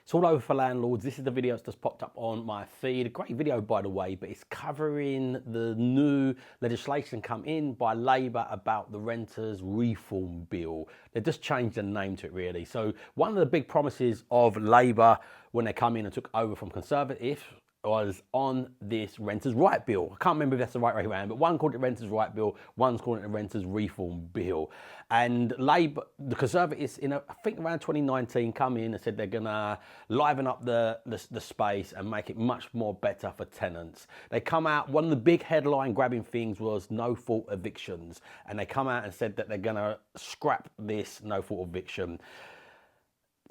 It's all over for landlords. This is the video that's just popped up on my feed. A great video, by the way, but it's covering the new legislation come in by Labour about the Renters Reform Bill. They've just changed the name to it, really. So one of the big promises of Labour when they come in and took over from Conservatives was on this Renters' Right Bill. I can't remember if that's the right way around, but one called it Renters' Right Bill, one's called it the Renters' Reform Bill. And Labour, the Conservatives, I think around 2019, come in and said they're gonna liven up the space and make it much more better for tenants. They come out, one of the big headline grabbing things was no fault evictions. And they come out and said that they're gonna scrap this no fault eviction.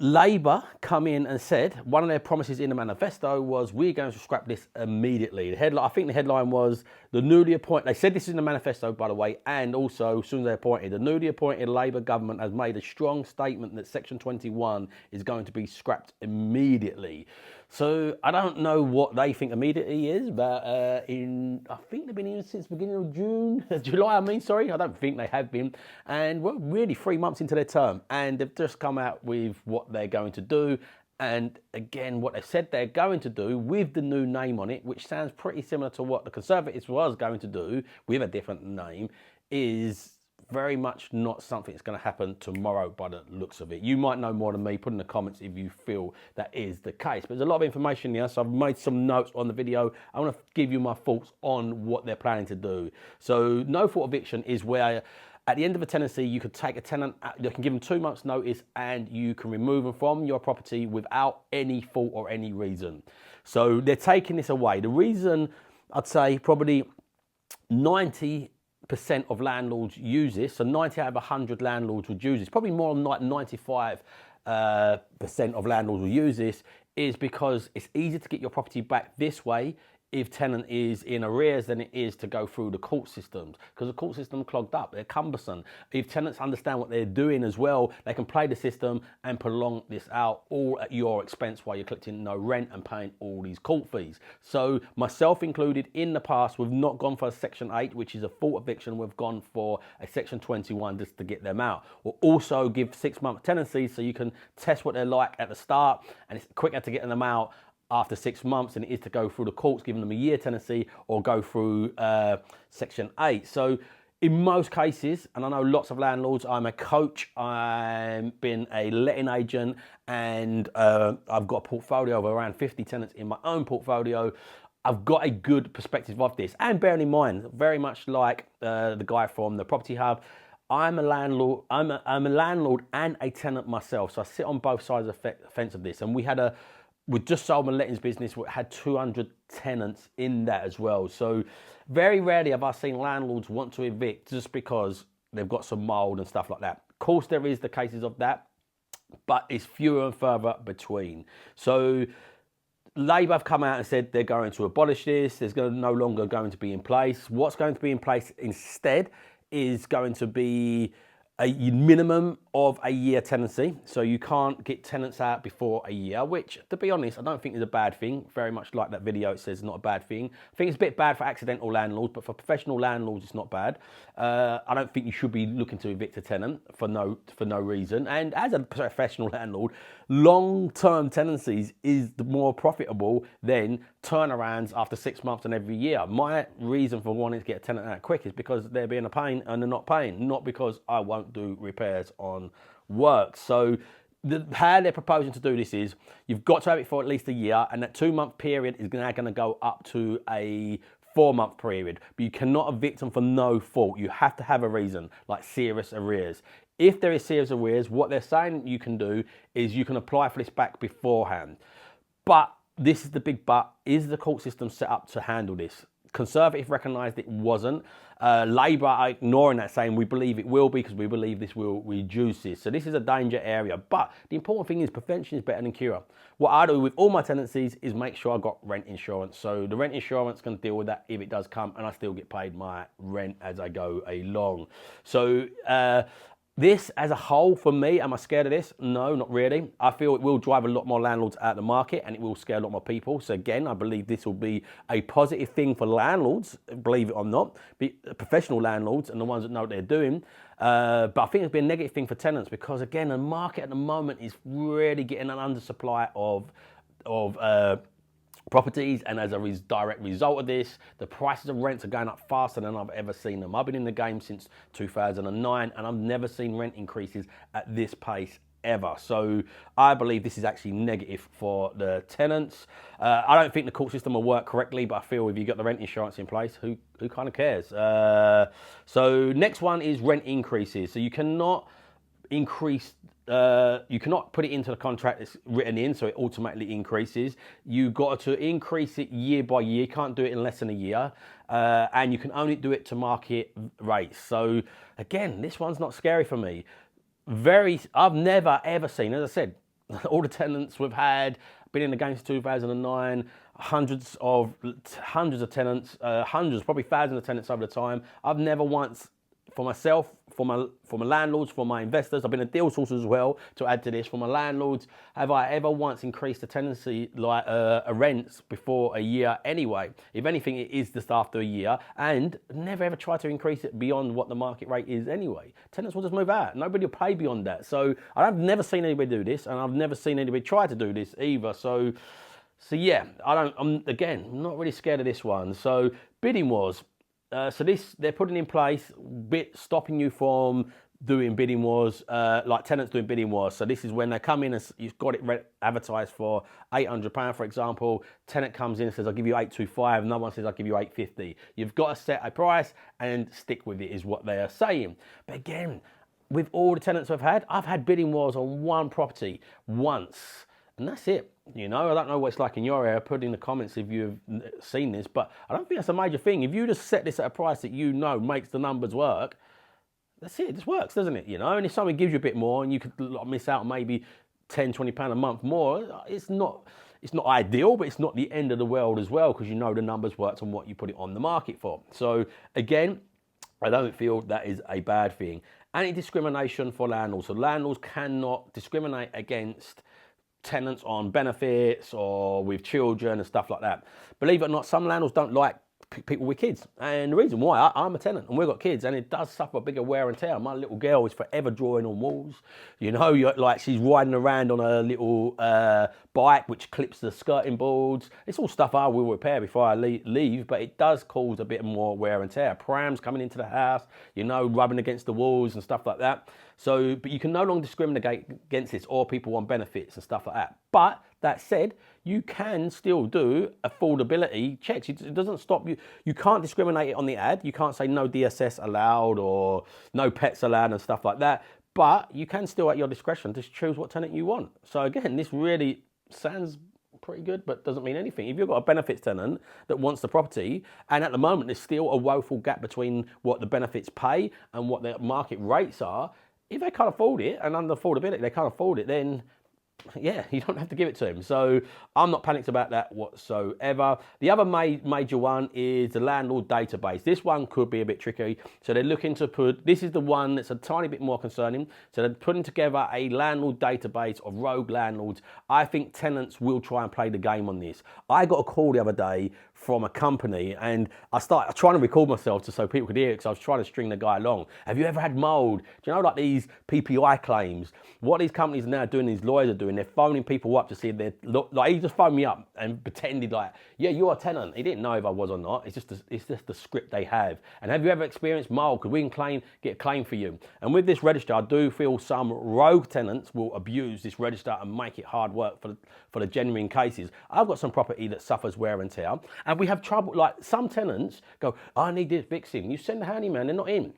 Labour come in and said one of their promises in the manifesto was we're going to scrap this immediately. The headline, I think the headline was the newly appointed, they said this is in the manifesto, by the way, and also as soon as they're appointed, the newly appointed Labour government has made a strong statement that Section 21 is going to be scrapped immediately. So I don't know what they think immediately is, but I think they've been in since the beginning of July, I don't think they have been. And we're really 3 months into their term and they've just come out with what they're going to do. And again, what they said they're going to do with the new name on it, which sounds pretty similar to what the Conservatives was going to do with a different name, is very much not something that's going to happen tomorrow by the looks of it. You might know more than me. Put in the comments if you feel that is the case. But there's a lot of information here, so I've made some notes on the video. I want to give you my thoughts on what they're planning to do. So no fault eviction is where at the end of a tenancy, you could take a tenant, you can give them 2 months notice and you can remove them from your property without any fault or any reason. So they're taking this away. The reason, I'd say probably 90% of landlords use this, so 90 out of 100 landlords would use this, probably more than 95% of landlords will use this, is because it's easier to get your property back this way if tenant is in arrears than it is to go through the court systems, because the court system clogged up, they're cumbersome. If tenants understand what they're doing as well, they can play the system and prolong this out all at your expense while you're collecting no rent and paying all these court fees. So myself included, in the past, we've not gone for a Section 8, which is a fault eviction, we've gone for a Section 21 just to get them out. We'll also give 6-month tenancies so you can test what they're like at the start, and it's quicker to get them out after 6 months than it is to go through the courts, giving them a year tenancy, or go through Section 8. So in most cases, and I know lots of landlords, I'm a coach, I've been a letting agent, and I've got a portfolio of around 50 tenants in my own portfolio. I've got a good perspective of this. And bearing in mind, very much like the guy from the Property Hub, I'm a landlord. I'm a landlord and a tenant myself. So I sit on both sides of the fence of this. And we just sold my lettings business. We had 200 tenants in that as well. So very rarely have I seen landlords want to evict just because they've got some mold and stuff like that. Of course, there is the cases of that, but it's fewer and further between. So Labour have come out and said they're going to abolish this. There's no longer going to be in place. What's going to be in place instead is going to be a minimum of a year tenancy. So you can't get tenants out before a year, which, to be honest, I don't think is a bad thing. Very much like that video, it says it's not a bad thing. I think it's a bit bad for accidental landlords, but for professional landlords, it's not bad. I don't think you should be looking to evict a tenant for no reason. And as a professional landlord, long-term tenancies is more profitable than turnarounds after 6 months and every year. My reason for wanting to get a tenant out quick is because they're being a pain and they're not paying, not because I won't do repairs on work. So how they're proposing to do this is you've got to have it for at least a year, and that 2-month period is now going to go up to a 4-month period. But you cannot evict them for no fault. You have to have a reason, like serious arrears. If there is serious arrears, what they're saying you can do is you can apply for this back beforehand. But this is the big but: is the court system set up to handle this? Conservative recognised it wasn't. Labour are ignoring that, saying we believe it will be because we believe this will reduce this. So this is a danger area. But the important thing is prevention is better than cure. What I do with all my tenancies is make sure I got rent insurance. So the rent insurance can deal with that if it does come, and I still get paid my rent as I go along. So This as a whole, for me, am I scared of this? No, not really. I feel it will drive a lot more landlords out of the market and it will scare a lot more people. So again, I believe this will be a positive thing for landlords, believe it or not, be professional landlords and the ones that know what they're doing. But I think it'll be a negative thing for tenants because again, the market at the moment is really getting an undersupply of properties, and as a direct result of this, the prices of rents are going up faster than I've ever seen them. I've been in the game since 2009 and I've never seen rent increases at this pace ever. So I believe this is actually negative for the tenants. I don't think the court system will work correctly, but I feel if you've got the rent insurance in place, who kind of cares? So next one is rent increases. So you cannot increase you cannot put it into the contract that's written in, so it automatically increases. You've got to increase it year by year. You can't do it in less than a year. And you can only do it to market rates. So again, this one's not scary for me. I've never ever seen, as I said, all the tenants we've had, been in the game since 2009, hundreds of tenants, probably thousands of tenants over the time. I've never once, for myself, for my landlords, for my investors, I've been a deal source as well to add to this. For my landlords, have I ever once increased the tenancy like rents before a year anyway? If anything, it is just after a year, and never ever try to increase it beyond what the market rate is anyway. Tenants will just move out. Nobody will pay beyond that. So I've never seen anybody do this, and I've never seen anybody try to do this either. So yeah, I'm not really scared of this one. So bidding wars. So this, they're putting in place, stopping you from doing bidding wars, like tenants doing bidding wars. So this is when they come in and you've got it advertised for £800, for example. Tenant comes in and says, I'll give you 825. No one says, I'll give you 850. You've got to set a price and stick with it is what they are saying. But again, with all the tenants I've had bidding wars on one property once. And that's it. You know, I don't know what it's like in your area. Put in the comments if you've seen this, but I don't think that's a major thing. If you just set this at a price that you know makes the numbers work, that's it. It just works, doesn't it? You know, and if somebody gives you a bit more and you could miss out maybe £10, £20 a month more, it's not ideal, but it's not the end of the world as well because you know the numbers worked on what you put it on the market for. So again, I don't feel that is a bad thing. Anti-discrimination for landlords. So landlords cannot discriminate against tenants on benefits or with children and stuff like that. Believe it or not, some landlords don't like people with kids. And the reason why, I'm a tenant and we've got kids and it does suffer bigger wear and tear. My little girl is forever drawing on walls. You know, like she's riding around on a little bike which clips the skirting boards. It's all stuff I will repair before I leave, but it does cause a bit more wear and tear. Prams coming into the house, you know, rubbing against the walls and stuff like that. So, but you can no longer discriminate against this or people on benefits and stuff like that. But that said, you can still do affordability checks. It doesn't stop you. You can't discriminate on the ad. You can't say no DSS allowed or no pets allowed and stuff like that. But you can still, at your discretion, just choose what tenant you want. So again, this really sounds pretty good, but doesn't mean anything. If you've got a benefits tenant that wants the property, and at the moment there's still a woeful gap between what the benefits pay and what the market rates are, if they can't afford it, and under affordability they can't afford it, then yeah, you don't have to give it to him. So I'm not panicked about that whatsoever. The other major one is the landlord database. This one could be a bit tricky. So they're looking to this is the one that's a tiny bit more concerning. So they're putting together a landlord database of rogue landlords. I think tenants will try and play the game on this. I got a call the other day from a company and I started trying to record myself so people could hear it because I was trying to string the guy along. Have you ever had mold? Do you know, like these PPI claims? What these companies are now doing, these lawyers are doing, they're phoning people up to see if they're, like he just phoned me up and pretended like, yeah, you're a tenant. He didn't know if I was or not. It's just the script they have. And have you ever experienced mold? Because we can get a claim for you. And with this register, I do feel some rogue tenants will abuse this register and make it hard work for the genuine cases. I've got some property that suffers wear and tear. And we have trouble, like some tenants go, I need this fixing. You send the handyman, they're not in.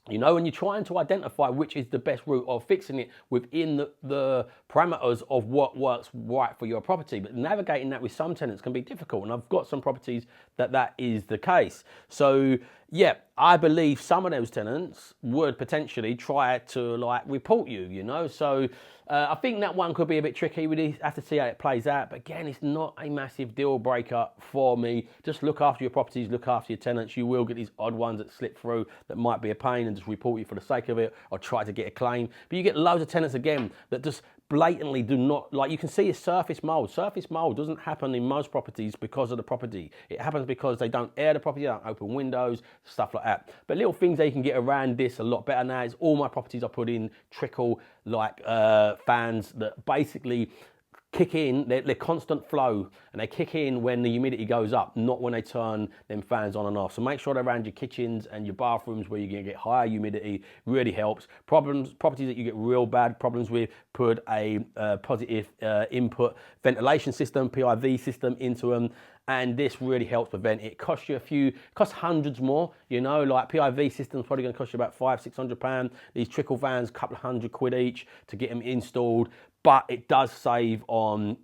You know, and you're trying to identify which is the best route of fixing it within the parameters of what works right for your property. But navigating that with some tenants can be difficult. And I've got some properties that is the case. So Yeah, I believe some of those tenants would potentially try to like report you, you know. So I think that one could be a bit tricky. We have to see how it plays out. But again, it's not a massive deal breaker for me. Just look after your properties, look after your tenants. You will get these odd ones that slip through that might be a pain and just report you for the sake of it or try to get a claim. But you get loads of tenants again that just blatantly do not, like you can see it's surface mold. Surface mold doesn't happen in most properties because of the property. It happens because they don't air the property, they don't open windows, stuff like that. But little things they can get around this a lot better now is all my properties I put in trickle like fans that basically kick in, they're constant flow, and they kick in when the humidity goes up, not when they turn them fans on and off. So make sure they're around your kitchens and your bathrooms where you're going to get higher humidity. Really helps. Properties that you get real bad problems with, put a positive input ventilation system, PIV system into them. And this really helps prevent it. Costs you costs hundreds more, you know, like PIV system's probably gonna cost you about £500-600. These trickle fans, a couple of £100 each to get them installed, but it does save on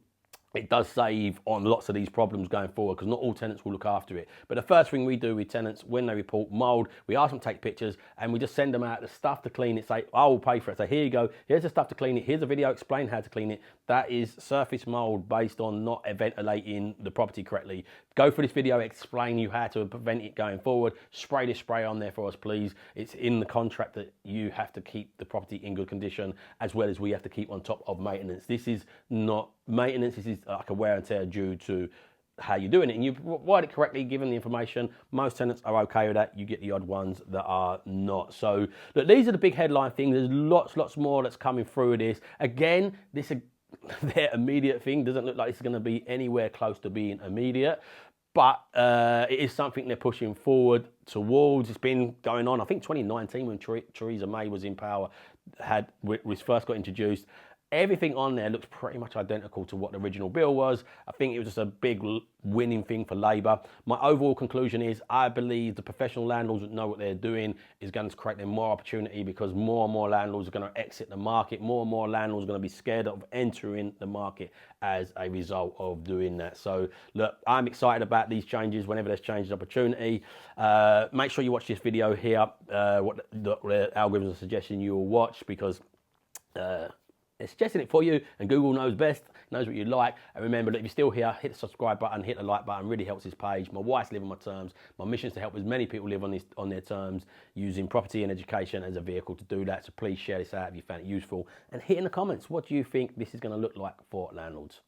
lots of these problems going forward because not all tenants will look after it. But the first thing we do with tenants when they report mold, we ask them to take pictures and we just send them out the stuff to clean it. Say, I will pay for it. So here you go. Here's the stuff to clean it. Here's a video explain how to clean it. That is surface mold based on not ventilating the property correctly. Go for this video, explain you how to prevent it going forward. Spray this spray on there for us, please. It's in the contract that you have to keep the property in good condition as well as we have to keep on top of maintenance. This is not maintenance, this is like a wear and tear due to how you're doing it, and you provide it correctly, given the information. Most tenants are okay with that. You get the odd ones that are not. So look, these are the big headline things. There's lots more that's coming through this. Again, their immediate thing doesn't look like it's going to be anywhere close to being immediate, but it is something they're pushing forward towards. It's been going on, I think 2019 when Theresa May was in power, was first got introduced. Everything on there looks pretty much identical to what the original bill was. I think it was just a big winning thing for Labour. My overall conclusion is I believe the professional landlords that know what they're doing is going to create them more opportunity because more and more landlords are going to exit the market. More and more landlords are going to be scared of entering the market as a result of doing that. So look, I'm excited about these changes. Whenever there's changes, opportunity. Make sure you watch this video here. What the algorithms are suggesting you will watch because it's suggesting it for you, and Google knows best, knows what you like. And remember that if you're still here, hit the subscribe button, hit the like button, really helps this page. My wife's living my terms. My mission is to help as many people live on their terms using property and education as a vehicle to do that. So please share this out if you found it useful. And hit in the comments, what do you think this is going to look like for landlords?